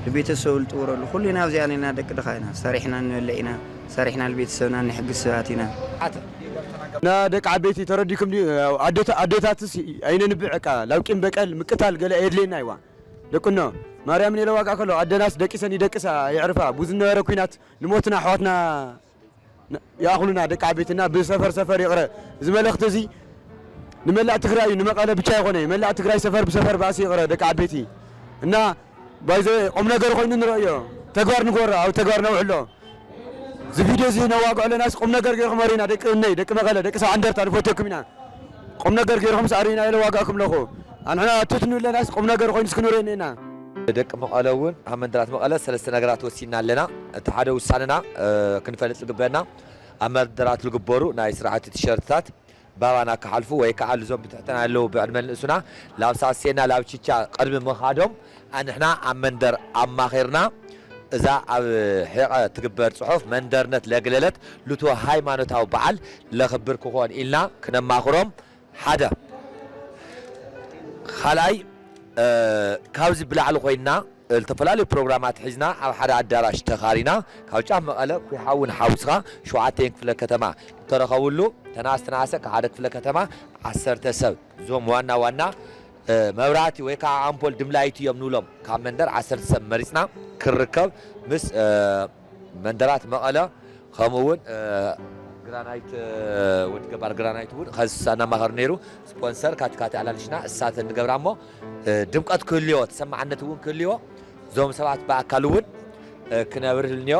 [SPEAKER 8] ለቤተሰቡ ልጥውረሉ ኩሉና ኣብዚኣ ነና ደቂ ድኻ ኢና ሰሪሕና ንበልዕ ኢና ሰሪሕና ለቤተሰብና ንሕግዝ ሰባት ኢና
[SPEAKER 9] ና ደቂ ዓበይቲ ተረዲኩም ኣዶታትስ ኣይነንብዕ ቃ ላውቂም በቀል ምቅታል ገለ የድልየና ይዋ ደቅኖ ማርያም ነለ ዋጋ ከሎ ኣደናስ ደቂሰን ይደቅሳ ይዕርፋ ብዙነበረ ኩናት ንሞትና ኣሕዋትና ያኽሉና ደቂ ዓበይትና ብሰፈር ሰፈር ይቕረ እዚ መልእኽቲ እዚ ንመላእ ትግራይ ንመቐለ ብቻ ይኾነ መላእ ትግራይ ሰፈር ብሰፈር ባእሲ ይቕረ ደቂ ዓበይቲ እና ባይዘ ቁም ነገር ኮይኑ ንርእዮ ተግባር ንጎራ ኣብ ተግባር ነውዕሎ እዚ ቪድዮ እዚ ነዋግዖ ለናስ ቁም ነገር ገይርኩም ኣሪና ደቂ እነይ ደቂ መቐለ ደቂ ሰው ዓንደርታ ንፎቶኩም ኢና ቁም ነገር ገይርኩም ኣሪና ኢለ ዋጋእኩም ለኹ ኣንሕና ትትኑ ለናስ ቁም ነገር ኮይኑ ስክንሪአኒ ኢና
[SPEAKER 10] ደቂ መቐለ እውን ኣብ መንደራት መቐለ ሰለስተ ነገራት ወሲና ኣለና እቲ ሓደ ውሳነና ክንፈልጥ ዝግበአና ኣብ መንደራት ዝግበሩ ናይ ስራሕቲ ቲሸርትታት ባባና ክሓልፉ ወይ ከዓ ልዞም ብትሕተና ኣለዉ ብዕድመ ንእሱና ላብ ሳሴና ላብ ቺቻ ቅድሚ ምኻዶም ኣንሕና ኣብ መንደር ኣማኺርና እዛ ኣብ ሕቐ ትግበር ጽሑፍ መንደርነት ለግለለት ልቶ ሃይማኖታዊ በዓል ለኽብር ክኾን ኢልና ክነማኽሮም ሓደ ካልኣይ ካብዚ ብላዕሊ ኮይና ዝተፈላለዩ ፕሮግራማት ሒዝና ኣብ ሓደ ኣዳራሽ ተኻሪና ካብ ጫፍ መቐለ ኩሓውን ሓውስኻ 7 ክፍለ ከተማ ተረኸቡሉ ተናስተናሰ ካብ ክፍለ ከተማ 10 ሰብ ዞም ዋና ዋና መብራህቲ ወይ ከዓ ኣምፖል ድምላይቲ እዮም ንብሎም ካብ መንደር 10 ሰብ መሪፅና ክርከብ ምስ መንደራት መቐለ ከምኡውን ግራናይት ወዲ ገባር ግራናይት እውን ከሳና ማኸር ነይሩ ስፖንሰር ካትካቲ ኣላልሽና እሳተ ንገብራ እሞ ድምቀት ክህልዮ ተሰማዕነት እውን ክህልዮ ዞም ሰባት በኣካል እውን ክነብር ህልንዮ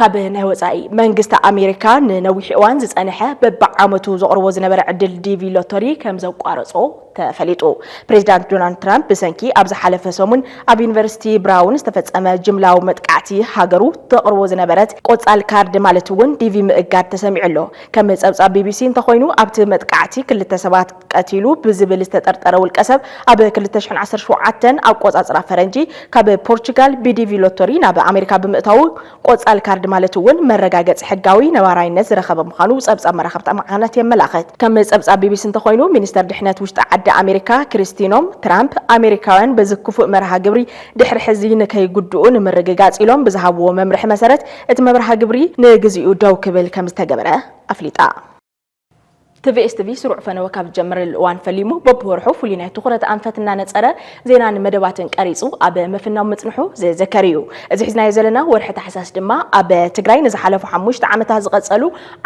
[SPEAKER 1] ካብ ናይ ወፃኢ መንግስቲ ኣሜሪካ ንነዊሕ እዋን ዝጸንሐ በብዓመቱ ዘቕርቦ ዝነበረ ዕድል ዲቪ ሎተሪ ከም ዘቋረጾ ተፈሊጡ ፕሬዚዳንት ዶናልድ ትራምፕ ብሰንኪ ኣብ ዝሓለፈ ሰሙን ኣብ ዩኒቨርሲቲ ብራውን ዝተፈጸመ ጅምላዊ መጥቃዕቲ ሃገሩ ተቕርቦ ዝነበረት ቆጻል ካርድ ማለት እውን ዲቪ ምእጋድ ተሰሚዑሎ ከም ጸብጻብ ቢቢሲ እንተኾይኑ ኣብቲ መጥቃዕቲ ክልተ ሰባት ቀቲሉ ብዝብል ዝተጠርጠረ ውልቀ ሰብ ኣብ 2017 ኣቆጻጽራ ፈረንጂ ካብ ፖርቹጋል ብዲቪ ሎተሪ ናብ ኣሜሪካ ብምእታው ቆጻል ካርድ ማለት እውን መረጋገጽ ሕጋዊ ነባራይነት ዝረኸበ ምዃኑ ጸብጻብ መራኸብቲ ኣማኻናት የመላኽት ከም ጸብጻብ ቢቢሲ እንተኾይኑ ሚኒስተር ድሕነት ውሽጢ ዓዲ ኣሜሪካ ክሪስቲኖም ትራምፕ ኣሜሪካውያን በዝክፉእ መርሃ ግብሪ ድሕሪ ሕዚ ንከይጉድኡ ንምርግጋጽ ኢሎም ብዝሃብዎ መምርሒ መሰረት እቲ መርሃ ግብሪ ንግዚኡ ደው ክብል ከም ዝተገበረ ኣፍሊጣ TBS-TV ስሩዕ ፈነወ ካብ ጀመረ الوان ፈሊሙ በብወርሑ ፍሉይ ናይ ትኹረት ኣንፈትና ነጸረ ዜናን መደባትን ቀሪጹ ኣብ መፍናው መጽንሑ ዘዘከሪዩ እዚ ሒዝናዮ ዘለና ወርሒ ታሕሳስ ድማ ኣብ ትግራይ ንዝሓለፉ 5 ዓመታት ዝቐጸሉ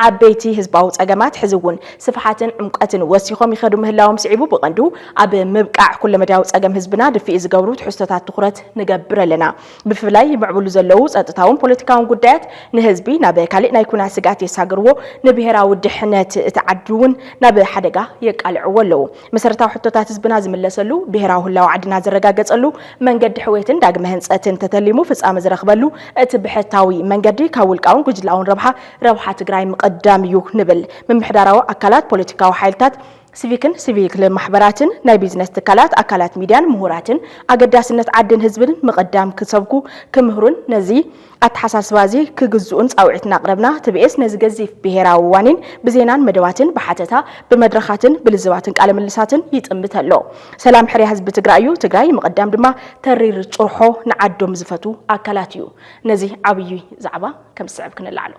[SPEAKER 1] ዓበይቲ ህዝባዊ ጸገማት ሕዝውን ስፍሓትን ዕምቀትን ወሲኾም ይኸዱ ምህላዎም ስዒቡ ብቐንዱ ኣብ ምብቃዕ ኩለ መዳው ጸገም ህዝብና ድፊእ ዝገብሩ ትሕዝቶታት ትኹረት ንገብር ኣለና ብፍላይ ይምዕብሉ ዘለዉ ጸጥታውን ፖለቲካውን ጉዳያት ንህዝቢ ናብ ካልእ ናይ ኩናት ስጋት የሳገርዎ ንብሔራዊ ድሕነት እትዓድውን ናብ ሓደጋ የቃልዕዎ ኣለዉ መሰረታዊ ሕቶታት ህዝብና ዝምለሰሉ ብሔራዊ ህላዊ ዓድና ዝረጋገጸሉ መንገዲ ሕወትን ዳግመ ህንጸትን ተተሊሙ ፍጻመ ዝረኽበሉ እቲ ብሕታዊ መንገዲ ካብ ውልቃውን ጉጅላውን ረብሓ ትግራይ ምቀዳም እዩ ንብል ምምሕዳራዊ ኣካላት ፖለቲካዊ ሓይልታት سيفيكن سيفيك لمحبراتن ناي بيزنس تكالات أكالات ميديان مهوراتن أقداسنة عدن هزبن مقدام كسبكو كمهرون نزي أتحساس بازي كجزء أو عتنا قربنا تبئس نزجزي بهرا ووانين بزينان مدواتن بحاتتها بمدرخاتن بالزواتن كعلم اللساتن يتأمتها له سلام حري هزب تجرايو تجراي مقدام دما ترير شرحه نعدم زفتو أكلاتيو نزي عبيو زعبا كم سعب كنا العلو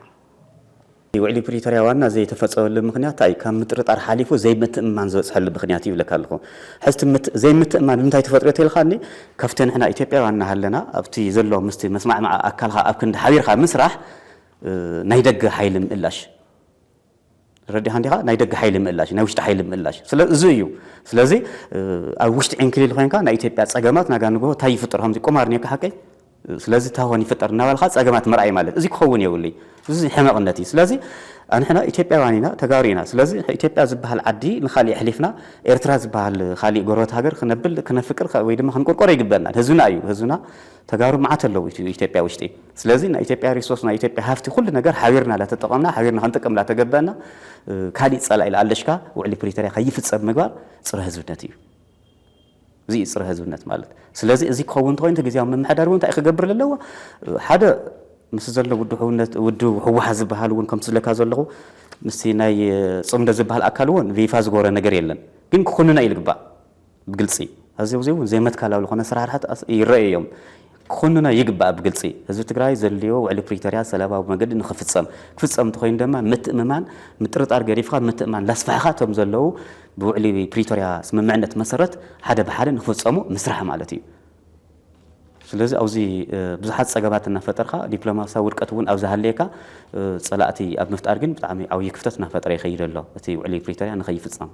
[SPEAKER 11] وعلي بريتوريا وانا زي تفصل المخنيات تاي كان مترطر حليفو زي متأمن زوج حل بخنياتي ولا كالخو حست زي متأمن من تاي تفطرت الخاني كفتن احنا إثيوبيا وانا هلنا ابتي زلو مستي مسمع مع اكلها ابكن حبيرها مسرح نايدق حيل مقلاش ردي هانديها نايدق حيل مقلاش ناوشت حيل مقلاش زيو سلازي وشت انكليل خوينكا نا إثيوبيا صقامات ناغانغو تاي فطرهم زي قمارني كحقي سلازي تاواني فطر نوالخا صقامات مرعي مالت ازي كخون يولي زي حماقنتي سلازي انا إثيوبيا وانينا تغارينا سلازي إثيوبيا زبحال عدي نخالي حليفنا إرترا زبحال خالي غروت هاجر خنبل كنفكر وي دما خنقرقر يغبنا هزونا ايو هزونا تغارو معات لو إثيوبيا وشتي سلازي إثيوبيا ريسورسنا إثيوبيا هافتي كل ነገር حاويرنا لا تطقمنا حاويرنا خنطقم لا تغبنا كالي صلا الى علشكا وعلي بريتوريا خيفصم مغبار صره هزبنتي زي صره هزبنت مالت سلازي ازي كون توين تغزيام ممحدار وانت اخغبر للو حدا مس زلو ودو هو حزب بحالون كم سلكا زلو مسي ناي صمد زبحال اكلون فيفا زغور ነገር የለን ግን ኮንና ይልግባ بግልጽ አዘው زي መትካላው ለሆነ ስራራት ይረየም ኮንና ይግባ بግልጽ ህዝብ ትግራይ ዘልዮ ወዕሊ ፕሪቶሪያ ሰላባው መንገድ ንخፍጸም ክፍጸም ተኮይን ደማ ምትእማን ምጥርጣር ገሪፍካ ምትእማን ላስፋኻቶም ዘለው በውዕሊ ፕሪቶሪያ ስምምዕነት መሰረት ሓደ በሓደ ንخፍጸሙ መስራح ማለት እዩ ስለዚህ አውዚ ብዙሓት ፀገባትና ፈጠርካ ዲፕሎማሲያዊ ውድቀቱን አብዛ ሃሌካ ጸላእቲ ኣብ ምፍጣር ግን ብጣዕሚ ዓብይ ክፍተት ናፈጠረ ይኸይድ ኣሎ እቲ ውዕሊ ፕሪቶሪያ ንኸይፍጸም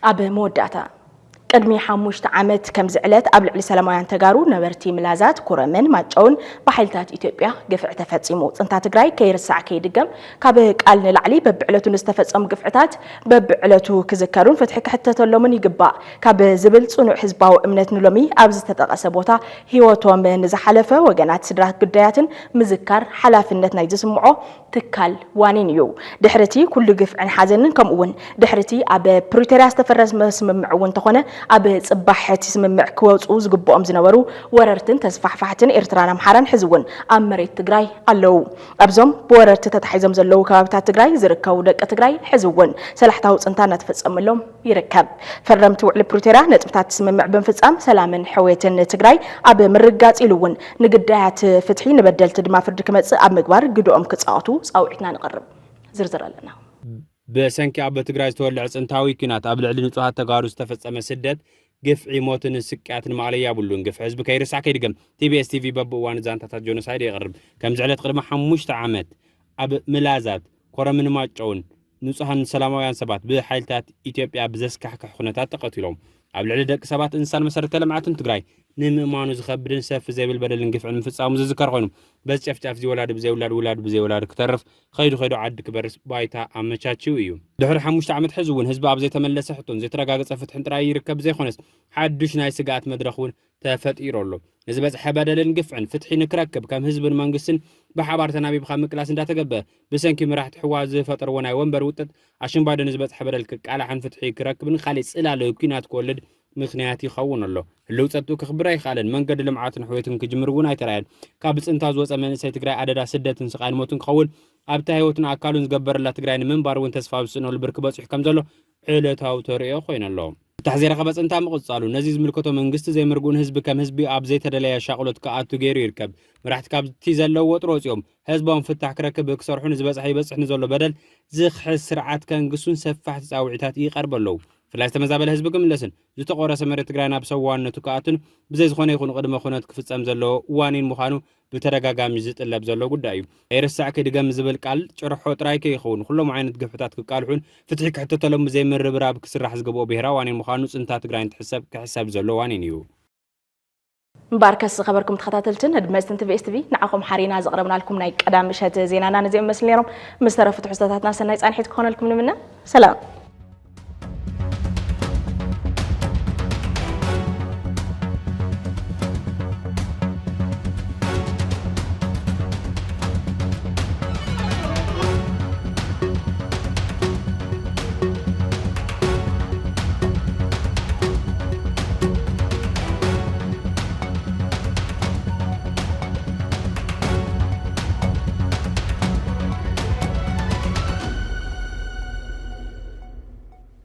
[SPEAKER 1] أب موداتا قدمي حموشت عمت كم زعلت قبل علي سلاميان تجارو نبرتي ملازات كورمن ماجون بحيلتات إثيوبيا قفع تفتصيمو انتا تجراي كيرسع كيدقم كابك قالنا العلي ببعلتو نستفتصم قفعتات ببعلتو كذكرون فتحك حتى تلومن يقبع كاب زبل صنوع حزباو امنت نلومي ابز تتقسبوتا هيوتو من زحلفه وجنات سدرات قداياتن مذكر حلافنت ناي جسمعو تكال وانينيو دحرتي كل قفع حزنن كم اون دحرتي اب بريتوريا استفرز مسمعون تخونه أب صباحت سممع كوزو زغبوم زنورو وررتن تسفحفحتن إرترانا محرن حزون أمريت تجراي اللو أبزم بوررت تتحيزم زلو كابتا تجراي زركاو دق تجراي حزون سلحتاو صنتانا تفصم لهم يركب فرمتو على بروتيرا نتبتات سممع بنفصام سلامن حويتن تجراي أب مرقات إلون نقدات فتحي نبدل تدما فرد كمص أب مغبار قدوم كصاوتو صاوعتنا نقرب زرزر لنا
[SPEAKER 2] بسنكي أب تجراي تولع صنتاوي كينات قبل علي نصوحات تجارو استفصم سدد قفع موتن السكاتن معليا بلون قفع حزب كيرسع كيدقم TBS TV بابوان زانتات جونوسايد يغرب كم زعلت قدم حموشت عامت أب ملازات كورمن ماجون نصحن سلامويان سبات بحيلتات إثيوبيا بزسكح كحنتات تقتلهم قبل على دك سبات إنسان مسرت لمعتن تجراي نمانو زخبرن سف زي بالبدل نقفع المفصام زذكر قانون بس شفت زي ولاد بزي ولاد بزي ولاد كترف خيدو عد كبرس بايتا أمشاتشو إيو دحر حموشت عامت حزون حزب أبزي تملس حطون زي ترقاقص فتح تراي يركب زي خنس حدش ناي سقات مدرخون تفت يرولو إذا بس حبادل نقفعن فتحي نكركب كم حزب المنقسن بحبار تنابي بخام كلاس اندا تقبه بسنكي مراحت حواز فتر وناي ومبر وتت عشان بعد نزبط حبادل على حن فتحي كركب نخلي سلالو كينات كولد مخنيات يخون الله اللو تصدو كخبراي خالن منقد لمعات حويتن كجمرون اي ترايل كابص انتاز وص من سي تግራይ عددا سدتن سقاين موتن خول ابتا هيوتن اكالون زغبر لا تግራይ منبار وين تسفا بسنو البرك بصح كم زلو علتاو تريو خوين الله تحذير خبص انت مقصالو نزي زملكتو منغست زي مرغون حزب كم حزب اب زي تدليا شاقلوت كاتو غير يركب مرحت كاب تي زلو وطروصيوم حزبهم فتح كركب كسرحون زبصح يبصح نزلو بدل زخ سرعات كنغسون سفاح تصاوعتات يقربلو ፍላይ ዝተመዛበለ ህዝቢ ክምለስን ዝተቆረሰ መሬት ትግራይ ናብ ሰዋነቱ ከኣቱን ብዘይ ዝኾነ ይኹን ቅድመ ኩነት ክፍጸም ዘለዎ እዋኒን ምዃኑ ብተደጋጋሚ ዝጥለብ ዘሎ ጉዳይ እዩ ኤርሳዕ ከድገም ዝብል ቃል ጭርሖ ጥራይ ከይኸውን ኩሎም ዓይነት ግፍታት ክቃልሑን ፍትሒ ክሕተተሎም ብዘይ ምርብራብ ክስራሕ ዝግብኦ ብሄራዊ ዋኒን ምዃኑ ጽንታ ትግራይ ክሕሰብ ዘሎ ዋኒን እዩ
[SPEAKER 1] مباركس خبركم تخطاتلتن هدمستن تي في اس تي في نعاكم حرينا زقربنا لكم ناي قدام مشات زينانا نزي مسليرم مسترفت حساتاتنا سناي صانحيت كون لكم منا سلام